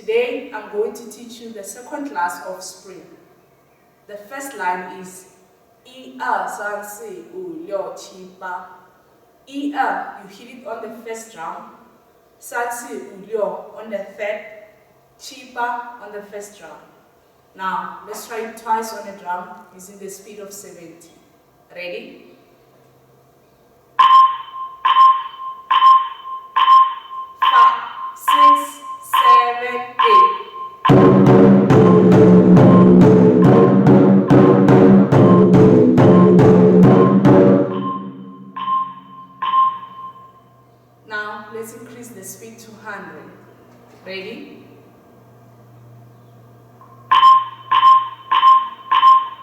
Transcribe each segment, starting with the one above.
Today I'm going to teach you the second class of spring. The first line is 1、2、3、4、5、6、7、8. 1、2, you hit it on the first drum. 3、4、5、6 on the third. 7、8 on the first drum. Now let's try it twice on a drum using the speed of 70. Ready? Now let's increase the speed to 100. Ready?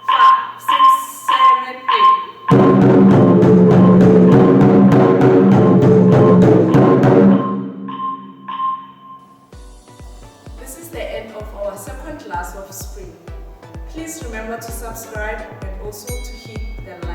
5, 6, 7, 8. This is the end of our second class of spring. Please remember to subscribe and also to hit the like